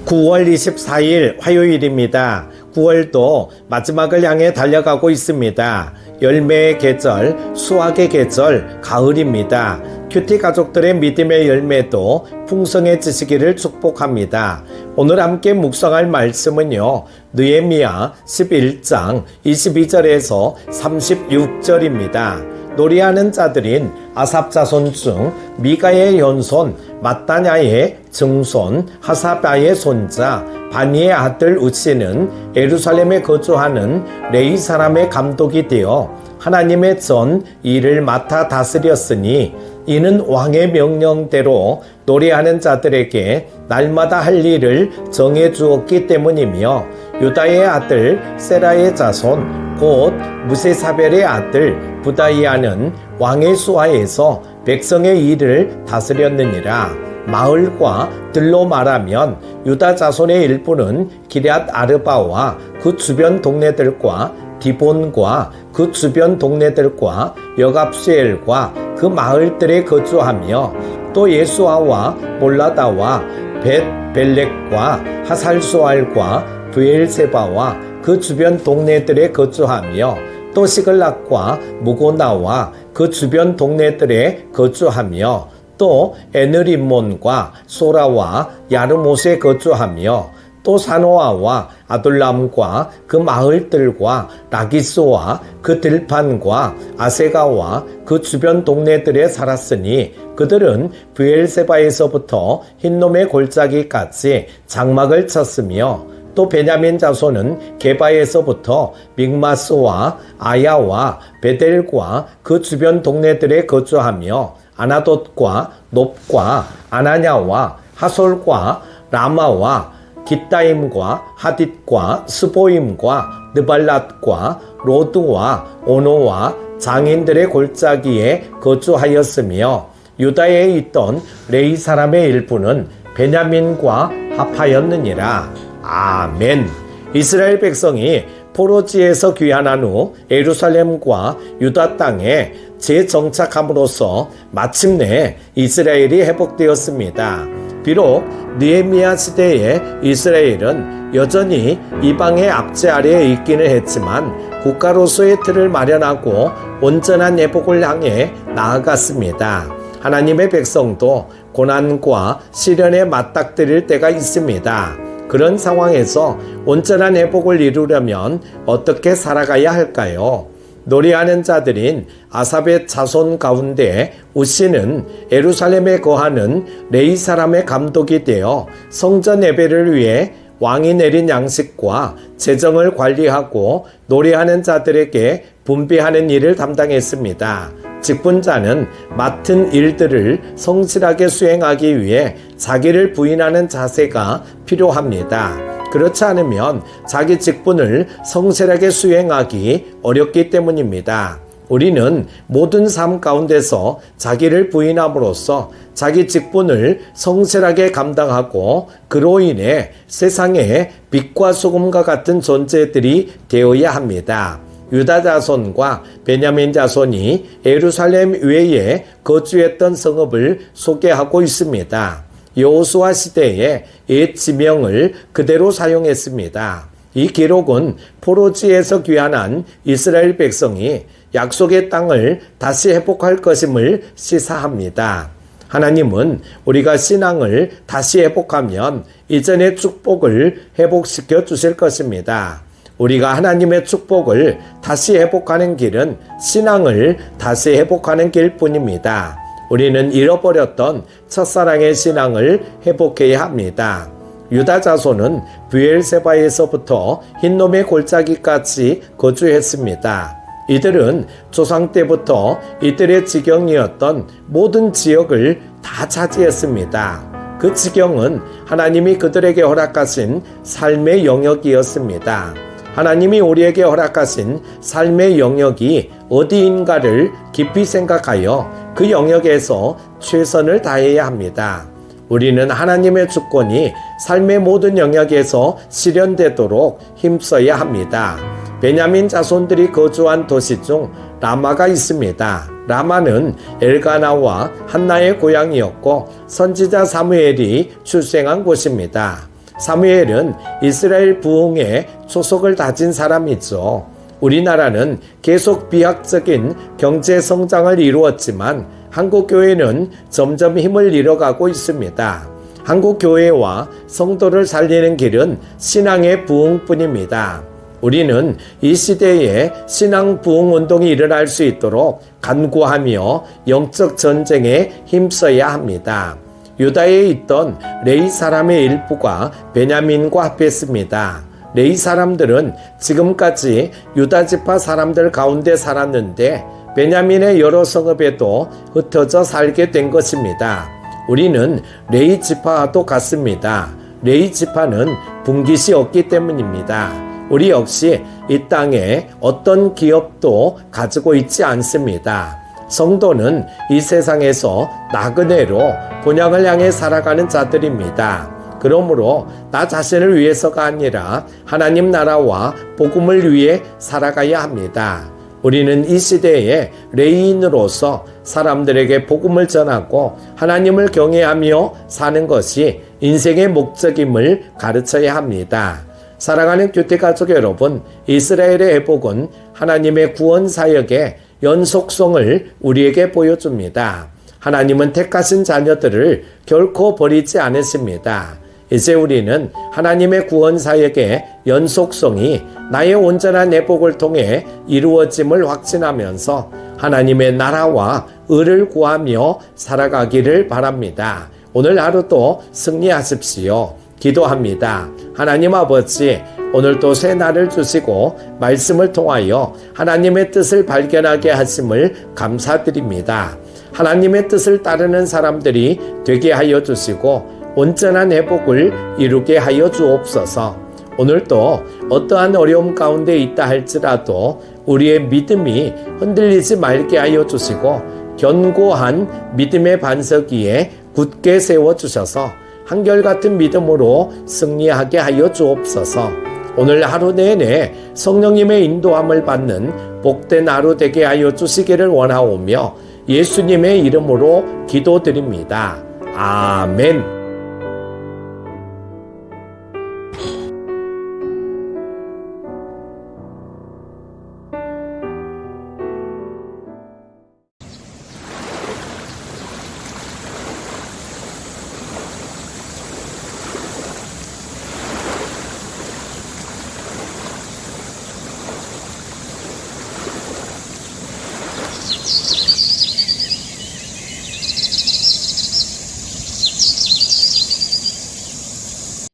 9월 24일 화요일입니다. 9월도 마지막을 향해 달려가고 있습니다. 열매의 계절, 수확의 계절, 가을입니다. 큐티 가족들의 믿음의 열매도 풍성해지시기를 축복합니다. 오늘 함께 묵상할 말씀은요, 느헤미야 11장 22절에서 36절입니다. 노래하는 자들인 아삽 자손 중 미가의 현손 마따냐의 증손 하사바의 손자 바니의 아들 우시는 예루살렘에 거주하는 레위 사람의 감독이 되어 하나님의 전 일을 맡아 다스렸으니 이는 왕의 명령대로 노래하는 자들에게 날마다 할 일을 정해 주었기 때문이며 유다의 아들 세라의 자손 곧 무세사벨의 아들 부다이아는 왕의 수하에서 백성의 일을 다스렸느니라. 마을과 들로 말하면 유다 자손의 일부는 기럇 아르바와 그 주변 동네들과 디본과 그 주변 동네들과 여갑수엘과 그 마을들에 거주하며 또 예수아와 몰라다와 벳벨렉과 하살수알과 브엘세바와 그 주변 동네들에 거주하며 또 시글락과 무고나와 그 주변 동네들에 거주하며 또 에느림몬과 소라와 야르못에 거주하며 또 사노아와 아둘람과 그 마을들과 라기스와 그 들판과 아세가와 그 주변 동네들에 살았으니 그들은 브엘세바에서부터 흰놈의 골짜기까지 장막을 쳤으며 또 베냐민 자손은 게바에서부터 믹마스와 아야와 베델과 그 주변 동네들에 거주하며 아나돗과 놉과 아나냐와 하솔과 라마와 깃다임과 하딧과 스보임과 느발랏과 로드와 오노와 장인들의 골짜기에 거주하였으며 유다에 있던 레위 사람의 일부는 베냐민과 합하였느니라. 아멘. 이스라엘 백성이 포로지에서 귀환한 후 예루살렘과 유다 땅에 재정착함으로써 마침내 이스라엘이 회복되었습니다. 비록 느헤미야 시대의 이스라엘은 여전히 이방의 압제 아래에 있기는 했지만 국가로서의 틀을 마련하고 온전한 회복을 향해 나아갔습니다. 하나님의 백성도 고난과 시련에 맞닥뜨릴 때가 있습니다. 그런 상황에서 온전한 회복을 이루려면 어떻게 살아가야 할까요? 노래하는 자들인 아삽의 자손 가운데 우시는 예루살렘에 거하는 레위 사람의 감독이 되어 성전 예배를 위해 왕이 내린 양식과 재정을 관리하고 노래하는 자들에게 분배하는 일을 담당했습니다. 직분자는 맡은 일들을 성실하게 수행하기 위해 자기를 부인하는 자세가 필요합니다. 그렇지 않으면 자기 직분을 성실하게 수행하기 어렵기 때문입니다. 우리는 모든 삶 가운데서 자기를 부인함으로써 자기 직분을 성실하게 감당하고 그로 인해 세상에 빛과 소금과 같은 존재들이 되어야 합니다. 유다 자손과 베냐민 자손이 예루살렘 외에 거주했던 성읍을 소개하고 있습니다. 여호수아 시대에 옛 지명을 그대로 사용했습니다. 이 기록은 포로지에서 귀환한 이스라엘 백성이 약속의 땅을 다시 회복할 것임을 시사합니다. 하나님은 우리가 신앙을 다시 회복하면 이전의 축복을 회복시켜 주실 것입니다. 우리가 하나님의 축복을 다시 회복하는 길은 신앙을 다시 회복하는 길뿐입니다. 우리는 잃어버렸던 첫사랑의 신앙을 회복해야 합니다. 유다 자손은 브엘세바에서부터 흰놈의 골짜기까지 거주했습니다. 이들은 조상 때부터 이들의 지경이었던 모든 지역을 다 차지했습니다. 그 지경은 하나님이 그들에게 허락하신 삶의 영역이었습니다. 하나님이 우리에게 허락하신 삶의 영역이 어디인가를 깊이 생각하여 그 영역에서 최선을 다해야 합니다. 우리는 하나님의 주권이 삶의 모든 영역에서 실현되도록 힘써야 합니다. 베냐민 자손들이 거주한 도시 중 라마가 있습니다. 라마는 엘가나와 한나의 고향이었고 선지자 사무엘이 출생한 곳입니다. 사무엘은 이스라엘 부흥의 초석을 다진 사람이죠. 우리나라는 계속 비약적인 경제 성장을 이루었지만 한국교회는 점점 힘을 잃어가고 있습니다. 한국교회와 성도를 살리는 길은 신앙의 부흥뿐입니다. 우리는 이 시대에 신앙 부흥 운동이 일어날 수 있도록 간구하며 영적 전쟁에 힘써야 합니다. 유다에 있던 레위 사람의 일부가 베냐민과 합했습니다. 레위 사람들은 지금까지 유다 지파 사람들 가운데 살았는데 베냐민의 여러 성읍에도 흩어져 살게 된 것입니다. 우리는 레위 지파와도 같습니다. 레위 지파는 분깃이 없기 때문입니다. 우리 역시 이 땅에 어떤 기업도 가지고 있지 않습니다. 성도는 이 세상에서 나그네로 본향을 향해 살아가는 자들입니다. 그러므로 나 자신을 위해서가 아니라 하나님 나라와 복음을 위해 살아가야 합니다. 우리는 이 시대에 레위인으로서 사람들에게 복음을 전하고 하나님을 경외하며 사는 것이 인생의 목적임을 가르쳐야 합니다. 사랑하는 교태가족 여러분, 이스라엘의 회복은 하나님의 구원 사역의 연속성을 우리에게 보여줍니다. 하나님은 택하신 자녀들을 결코 버리지 않으십니다. 이제 우리는 하나님의 구원 사역의 연속성이 나의 온전한 회복을 통해 이루어짐을 확신하면서 하나님의 나라와 의를 구하며 살아가기를 바랍니다. 오늘 하루도 승리하십시오. 기도합니다. 하나님 아버지, 오늘도 새 날을 주시고 말씀을 통하여 하나님의 뜻을 발견하게 하심을 감사드립니다. 하나님의 뜻을 따르는 사람들이 되게 하여 주시고 온전한 회복을 이루게 하여 주옵소서. 오늘도 어떠한 어려움 가운데 있다 할지라도 우리의 믿음이 흔들리지 말게 하여 주시고 견고한 믿음의 반석 위에 굳게 세워주셔서 한결같은 믿음으로 승리하게 하여 주옵소서. 오늘 하루 내내 성령님의 인도함을 받는 복된 하루 되게 하여 주시기를 원하오며 예수님의 이름으로 기도드립니다. 아멘.